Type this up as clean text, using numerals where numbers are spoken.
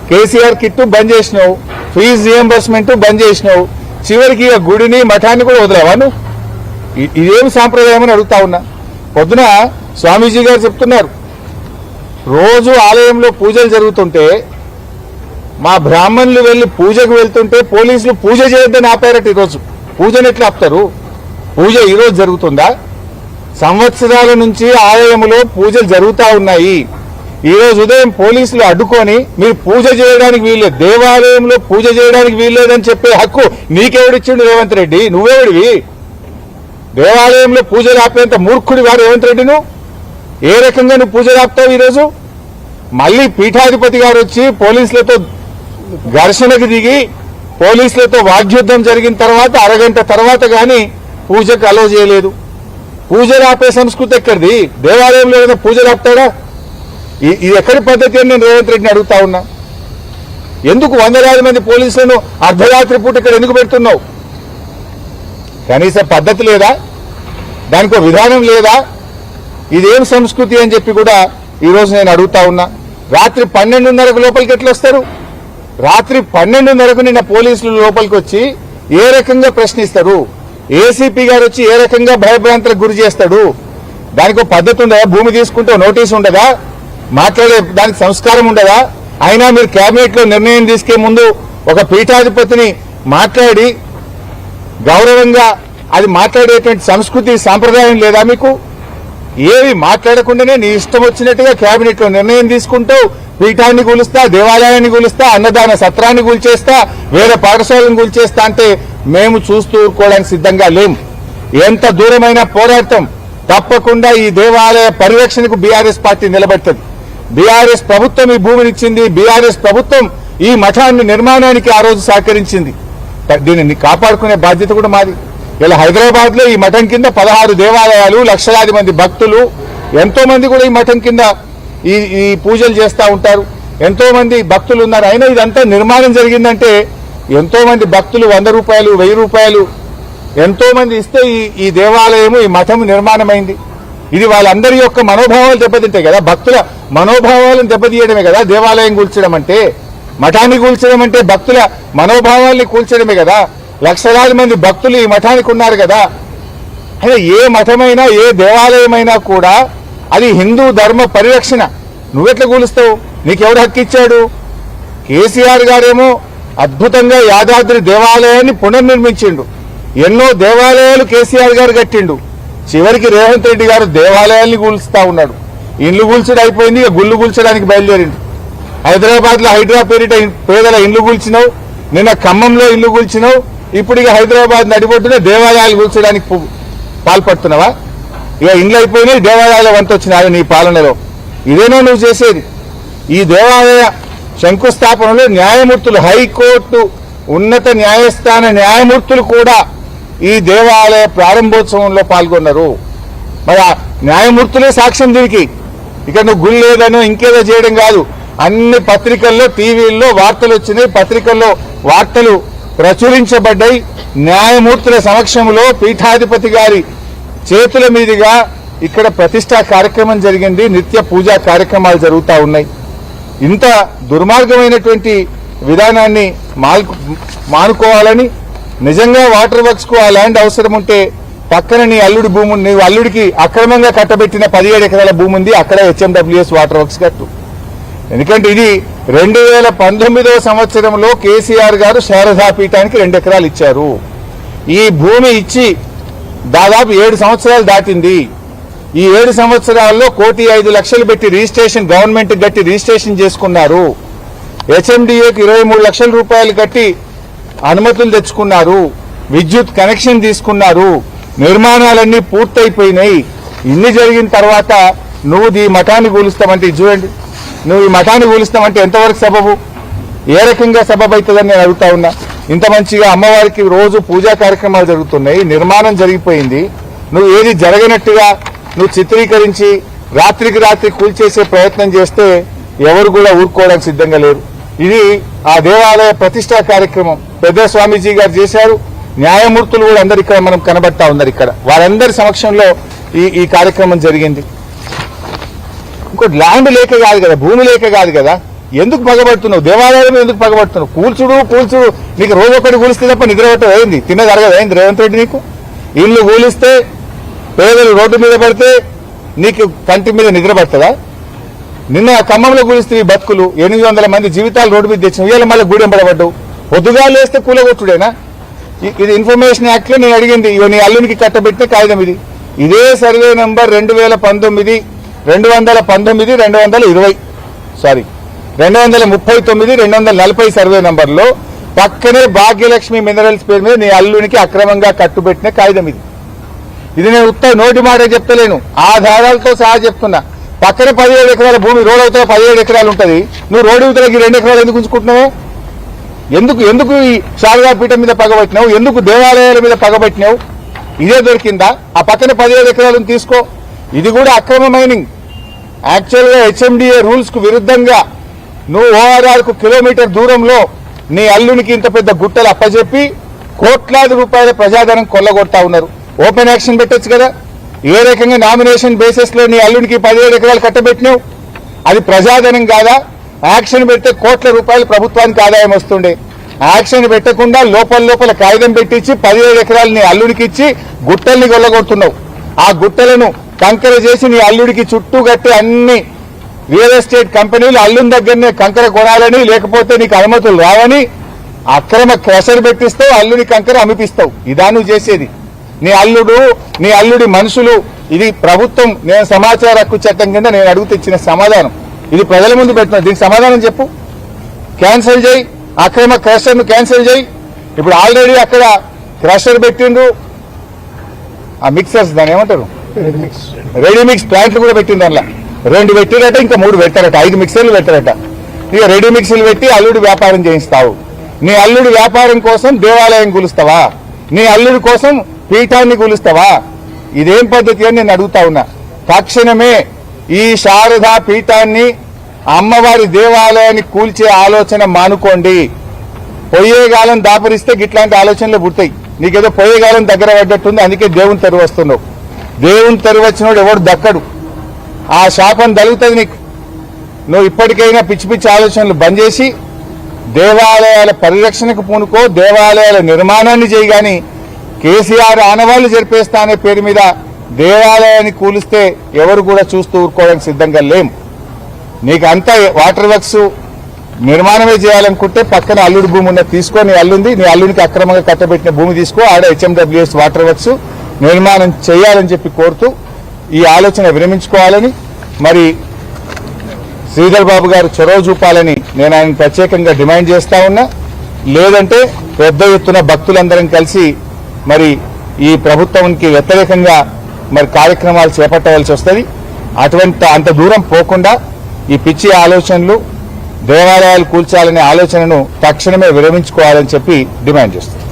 KCR kit బంద్ చేసినావు, fee reimbursement బంద్ చేసినావు, చివరికి గుడిని మఠాన్ని కూడా వదిలేవా నువ్వు? ఇదేం సాంప్రదాయం అని అడుగుతా ఉన్నా. పొద్దున స్వామీజీ గారు చెప్తున్నారు, రోజు ఆలయంలో పూజలు జరుగుతుంటే మా బ్రాహ్మణులు వెళ్లి పూజకు వెళ్తుంటే పోలీసులు పూజ చేయొద్దని ఆపారట. ఈరోజు పూజను ఎట్లా ఆపుతారు? పూజ ఈరోజు జరుగుతుందా? సంవత్సరాల నుంచి ఆలయంలో పూజలు జరుగుతూ ఉన్నాయి. ఈరోజు ఉదయం పోలీసులు అడ్డుకొని మీరు పూజ చేయడానికి వీల్లేదు, దేవాలయంలో పూజ చేయడానికి వీల్లేదని చెప్పే హక్కు నీకెవడిచ్చిండు రేవంత్ రెడ్డి? నువ్వెవడివి? దేవాలయంలో పూజలు ఆపేంత మూర్ఖుడి వారు రేవంత్ రెడ్డి. నువ్వు ఏ రకంగా నువ్వు పూజలు ఆపుతావు? ఈరోజు మళ్ళీ పీఠాధిపతి గారు వచ్చి పోలీసులతో ఘర్షణకు దిగి పోలీసులతో వాగ్యుద్ధం జరిగిన తర్వాత అరగంట తర్వాత గాని పూజకు అలో చేయలేదు. పూజలు ఆపే సంస్కృతి ఎక్కడిది? దేవాలయంలో ఏదైనా పూజలు ఆపుతాడా? ఇది ఎక్కడి పద్ధతి అని నేను రేవంత్ రెడ్డిని అడుగుతా ఉన్నా. ఎందుకు వందలాది మంది పోలీసులను అర్ధరాత్రి పూట ఇక్కడ ఎందుకు పెడుతున్నావు? కనీస పద్ధతి లేదా? దానికి విధానం లేదా? ఇదేం సంస్కృతి అని చెప్పి కూడా ఈరోజు నేను అడుగుతా ఉన్నా. రాత్రి 12:30 లోపలికి ఎట్లా వస్తారు? రాత్రి 12:30 నిన్న పోలీసులు లోపలికి వచ్చి ఏ రకంగా ప్రశ్నిస్తారు? ఏసీపీ గారు వచ్చి ఏ రకంగా భయభ్రాంతులకు గురి చేస్తాడు? దానికి పద్ధతి ఉండదా? భూమి తీసుకుంటే నోటీసు ఉండదా? మాట్లాడే దానికి సంస్కారం ఉండదా? అయినా మీరు కేబినెట్ లో నిర్ణయం తీసుకే ముందు ఒక పీఠాధిపతిని మాట్లాడి గౌరవంగా అది మాట్లాడేటువంటి సంస్కృతి సాంప్రదాయం లేదా మీకు? ఏవి మాట్లాడకుండానే నీ ఇష్టం వచ్చినట్టుగా కేబినెట్ లో నిర్ణయం తీసుకుంటావు. పీఠాన్ని కూలుస్తా, దేవాలయాన్ని కూలుస్తా, అన్నదాన సత్రాన్ని కూల్చేస్తా, వేరే పాఠశాలను కూల్చేస్తా అంటే మేము చూస్తూ ఊరుకోవడానికి సిద్ధంగా లేం. ఎంత దూరమైన పోరాటం తప్పకుండా ఈ దేవాలయ పరిరక్షణకు బీఆర్ఎస్ పార్టీ నిలబెడుతుంది. బీఆర్ఎస్ ప్రభుత్వం ఈ భూమినిచ్చింది. బీఆర్ఎస్ ప్రభుత్వం ఈ మఠాన్ని నిర్మాణానికి ఆ రోజు సహకరించింది. దీనిని కాపాడుకునే బాధ్యత కూడా మాది. ఇలా హైదరాబాద్ లో ఈ మఠం కింద 16 దేవాలయాలు, లక్షలాది మంది భక్తులు, ఎంతో మంది కూడా ఈ మఠం కింద ఈ పూజలు చేస్తూ ఉంటారు. ఎంతో మంది భక్తులు ఉన్నారు. అయినా ఇదంతా నిర్మాణం జరిగిందంటే ఎంతో మంది భక్తులు 100 రూపాయలు, 1000 రూపాయలు ఎంతో మంది ఇస్తే ఈ దేవాలయము, ఈ మఠం నిర్మాణమైంది. ఇది వాళ్ళందరి యొక్క మనోభావాలు దెబ్బతింటాయి కదా. భక్తుల మనోభావాలను దెబ్బతీయడమే కదా దేవాలయం కూల్చడం అంటే. మఠాన్ని కూల్చడం అంటే భక్తుల మనోభావాల్ని కూల్చడమే కదా. లక్షలాది మంది భక్తులు ఈ మఠానికి ఉన్నారు కదా. అయితే ఏ మఠమైనా ఏ దేవాలయమైనా కూడా అది హిందూ ధర్మ పరిరక్షణ. నువ్వెట్లా కూలుస్తావు? నీకెవడు హక్కు ఇచ్చాడు? కేసీఆర్ గారేమో అద్భుతంగా యాదాద్రి దేవాలయాన్ని పునర్నిర్మించిండు. ఎన్నో దేవాలయాలు కేసీఆర్ గారు కట్టిండు. చివరికి రేవంత్ రెడ్డి గారు దేవాలయాల్ని కూల్స్తా ఉన్నాడు. ఇండ్లు కూల్చడం అయిపోయింది, ఇక గుళ్ళు కూల్చడానికి బయలుదేరిండు. హైదరాబాద్ లో హైడ్రా పేరిట పేదల ఇండ్లు కూల్చినావు, నిన్న ఖమ్మంలో ఇల్లు కూల్చినావు, ఇప్పుడు ఇక హైదరాబాద్ నడిబొడ్డున దేవాలయాలు కూల్చడానికి పాల్పడుతున్నావా? ఇక ఇండ్లు అయిపోయినాయి, దేవాలయాల వంత వచ్చినాయి నీ పాలనలో. ఇదేనో నువ్వు చేసేది? ఈ దేవాలయ శంకుస్థాపనలో న్యాయమూర్తులు, హైకోర్టు ఉన్నత న్యాయస్థాన న్యాయమూర్తులు కూడా ఈ దేవాలయ ప్రారంభోత్సవంలో పాల్గొన్నారు. మరి ఆ న్యాయమూర్తులే సాక్ష్యం దీనికి. ఇక నువ్వు గుడి లేదనో ఇంకేదో చేయడం కాదు. అన్ని పత్రికల్లో, టీవీల్లో వార్తలు వచ్చినాయి, పత్రికల్లో వార్తలు ప్రచురించబడ్డాయి. న్యాయమూర్తుల సమక్షంలో పీఠాధిపతి గారి చేతుల మీదుగా ఇక్కడ ప్రతిష్టా కార్యక్రమం జరిగింది. నిత్య పూజా కార్యక్రమాలు జరుగుతూ ఉన్నాయి. ఇంత దుర్మార్గమైనటువంటి విధానాన్ని మానుకోవాలని, నిజంగా వాటర్ వర్క్స్ కు ఆ ల్యాండ్ అవసరం ఉంటే పక్కన నీ అల్లుడి భూమి, నీ అల్లుడికి అక్రమంగా కట్టబెట్టిన 17 ఎకరాల భూమి ఉంది, అక్కడ హెచ్ఎండబ్ల్యూఎస్ వాటర్ వర్క్స్ కట్టు. ఎందుకంటే ఇది 2019వ సంవత్సరంలో కేసీఆర్ గారు శారదా పీఠానికి 2 ఎకరాలు ఇచ్చారు. ఈ భూమి ఇచ్చి దాదాపు 7 సంవత్సరాలు దాటింది. ఈ 7 సంవత్సరాల్లో 1,05,00,000 పెట్టి రిజిస్ట్రేషన్, గవర్నమెంట్ కట్టి రిజిస్ట్రేషన్ చేసుకున్నారు. హెచ్ఎండిఏకి 23 లక్షల రూపాయలు కట్టి అనుమతులు తెచ్చుకున్నారు. విద్యుత్ కనెక్షన్ తీసుకున్నారు. నిర్మాణాలన్నీ పూర్తయిపోయినాయి. ఇన్ని జరిగిన తర్వాత నువ్వు ఈ మఠాన్ని కూలుస్తామంటే, చూడండి, నువ్వు ఈ మఠాన్ని కూలుస్తామంటే ఎంతవరకు సబబు? ఏ రకంగా సబబు అవుతుందని నేను అడుగుతా ఉన్నా. ఇంత మంచిగా అమ్మవారికి రోజు పూజా కార్యక్రమాలు జరుగుతున్నాయి, నిర్మాణం జరిగిపోయింది. నువ్వు ఏది జరగనట్టుగా నువ్వు చిత్రీకరించి రాత్రికి రాత్రి కూల్చేసే ప్రయత్నం చేస్తే ఎవరు కూడా ఊరుకోవడానికి సిద్ధంగా లేరు. ఇది ఆ దేవాలయ ప్రతిష్టా కార్యక్రమం పెద్ద స్వామీజీ గారు చేశారు. న్యాయమూర్తులు కూడా అందరు ఇక్కడ మనం కనబడతా ఉన్నారు. ఇక్కడ వారందరి సమక్షంలో ఈ కార్యక్రమం జరిగింది. ఇంకోటి ల్యాండ్ లేక కాదు కదా, భూమి లేక కాదు కదా. ఎందుకు పగబడుతున్నావు? దేవాలయం ఎందుకు పగబడుతున్నావు? కూల్చుడు నీకు రోజు ఒకటి కూలిస్తే తప్ప నిద్ర పట్టదు. అయింది తిన్నది అరగదు. అయింది రేవంత్ రెడ్డి నీకు ఇల్లు కూలిస్తే పేదలు రోడ్డు మీద పడితే నీకు కంటి మీద నిద్ర పడుతుందా? నిన్న ఖమ్మంలో కూలిస్తే ఈ బతుకులు 800 మంది జీవితాలు రోడ్డు మీద తెచ్చిన ఇవాళ మళ్ళీ గూడెం పడబడ్డావు. పొద్దుగా లేస్తే కూలగొట్టుడేనా? ఇది ఇన్ఫర్మేషన్ యాక్ట్ లో నేను అడిగింది. ఇవ నీ అల్లునికి కట్టబెట్టిన కాగితం ఇది. ఇదే సర్వే నంబర్ 2019 239 సర్వే నంబర్లో పక్కనే భాగ్యలక్ష్మి మినరల్స్ పేరు మీద నీ అల్లునికి అక్రమంగా కట్టుబెట్టిన కాగితం ఇది. ఇది నేను నోటి మాట చెప్తలేను, ఆధారాలతో సహా చెప్తున్నా. పక్కనే 17 ఎకరాల భూమి రోడ్ అవుతా 17 ఎకరాలు ఉంటుంది. నువ్వు రోడ్డు ఉత్తరకి 2 ఎకరాలు ఎందుకు ఉంచుకుంటున్నావు? ఎందుకు ఈ శారదా పీఠం మీద పగబట్టినావు? ఎందుకు దేవాలయాల మీద పగబట్టినావు? ఇదే దొరికిందా? ఆ పక్కన 17 ఎకరాలను తీసుకో. ఇది కూడా అక్రమ మైనింగ్. యాక్చువల్ గా హెచ్ఎండిఏ రూల్స్ కు విరుద్ధంగా నువ్వు ఓఆర్ఆర్ కు కిలోమీటర్ దూరంలో నీ అల్లునికి ఇంత పెద్ద గుట్టలు అప్పచెప్పి కోట్లాది రూపాయల ప్రజాధనం కొల్లగొడతా ఉన్నారు. ఓపెన్ యాక్షన్ పెట్టొచ్చు కదా? ఏ రకంగా నామినేషన్ బేసిస్ లో నీ అల్లునికి 17 ఎకరాలు కట్టబెట్టినావు? అది ప్రజాధనం కాదా? యాక్షన్ పెడితే కోట్ల రూపాయలు ప్రభుత్వానికి ఆదాయం వస్తుండే. యాక్షన్ పెట్టకుండా లోపల కాగితం పెట్టించి 17 ఎకరాలు నీ అల్లుడికి ఇచ్చి గుట్టల్ని కొల్లగొడుతున్నావు. ఆ గుట్టలను కంకర చేసి నీ అల్లుడికి చుట్టూ కట్టి అన్ని రియల్ ఎస్టేట్ కంపెనీలు అల్లుని దగ్గరనే కంకర కొనాలని, లేకపోతే నీకు అనుమతులు రావని అక్రమ క్రషర్ పెట్టిస్తావు, అల్లుని కంకర అమిపిస్తావు. ఇదా నువ్వు చేసేది? నీ అల్లుడి మనుషులు. ఇది ప్రభుత్వం నేను సమాచార హక్కు చట్టం కింద నేను అడుగుతూ ఇచ్చిన సమాధానం. ఇది ప్రజల ముందు పెట్టిన దీనికి సమాధానం చెప్పు. క్యాన్సిల్ చేయి, అక్రమ క్రషర్ ను క్యాన్సిల్ చేయి. ఇప్పుడు ఆల్రెడీ అక్కడ క్రషర్ పెట్టిండ్రు, ఆ మిక్సర్స్ దాని ఏమంటారు రెడీ మిక్స్ ప్లాంట్లు కూడా పెట్టింది. అందులో 2 పెట్టారట, ఇంకా 3 పెట్టారట, 5 మిక్సర్లు పెట్టారట. ఇక రెడీ మిక్సర్లు పెట్టి అల్లుడి వ్యాపారం చేయిస్తావు. నీ అల్లుడి వ్యాపారం కోసం దేవాలయం కూలుస్తావా? నీ అల్లుడి కోసం పీఠాన్ని కూలుస్తావా? ఇదేం పద్ధతి అని నేను అడుగుతా ఉన్నా. తక్షణమే ఈ శారదా పీఠాన్ని, అమ్మవారి దేవాలయాన్ని కూల్చే ఆలోచన మానుకోండి. పొయ్యేగాలం దాపరిస్తే గిట్లాంటి ఆలోచనలు పుడతాయి. నీకేదో పొయ్యేగాలం దగ్గర పడ్డట్టుంది, అందుకే దేవుని తెరువు వస్తున్నావు. దేవుని తెరువు వచ్చినోడు ఎవడు దక్కడు. ఆ శాపం తగులుతుంది నీకు. నువ్వు ఇప్పటికైనా పిచ్చి ఆలోచనలు బంద్ చేసి దేవాలయాల పరిరక్షణకు పూనుకో, దేవాలయాల నిర్మాణాన్ని చేయి. గాని కేసీఆర్ ఆనవాళ్లు జరిపేస్తా అనే పేరు మీద దేవాలయాన్ని కూలిస్తే ఎవరు కూడా చూస్తూ ఊరుకోవడానికి సిద్ధంగా లేం. నీకు అంతా వాటర్ వర్క్స్ నిర్మాణమే చేయాలనుకుంటే పక్కన అల్లుడి భూమి ఉన్న తీసుకో. నీ అల్లునికి అక్రమంగా కట్టబెట్టిన భూమి తీసుకో. ఆడ హెచ్ఎండబ్ల్యూఎస్ వాటర్ వర్క్స్ నిర్మాణం చేయాలని చెప్పి కోరుతూ ఈ ఆలోచన విరమించుకోవాలని, మరి శ్రీధర్ బాబు గారు చొరవ చూపాలని నేను ఆయన ప్రత్యేకంగా డిమాండ్ చేస్తా ఉన్నా. లేదంటే పెద్ద ఎత్తున భక్తులందరం కలిసి మరి ఈ ప్రభుత్వానికి వ్యతిరేకంగా మరి కార్యక్రమాలు చేపట్టవలసి వస్తుంది. అంత దూరం పోకుండా ఈ పిచ్చి ఆలోచనలు, దేవాలయాలు కూల్చాలనే ఆలోచనను తక్షణమే విరమించుకోవాలని చెప్పి డిమాండ్ చేస్తుంది.